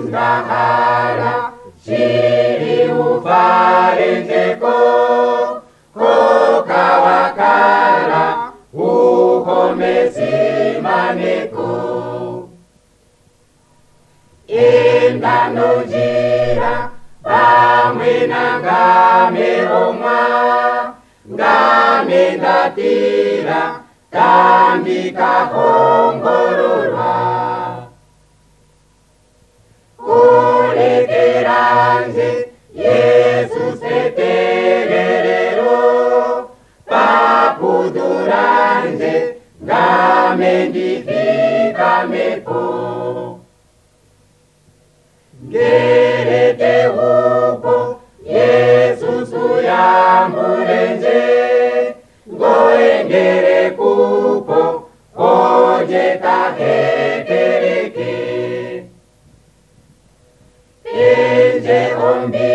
Ngahara shiri ufarenjeko kokawakala uhomezimaneko endanojira bamwe nangame omwa ngame ndatira kandi kahongororwa kulekeranje Yesu setegerero papuduranje ngame ndifikamepo gerete upo Yesu suyambulenje ngoengere kupo koje tahetereke enje ombi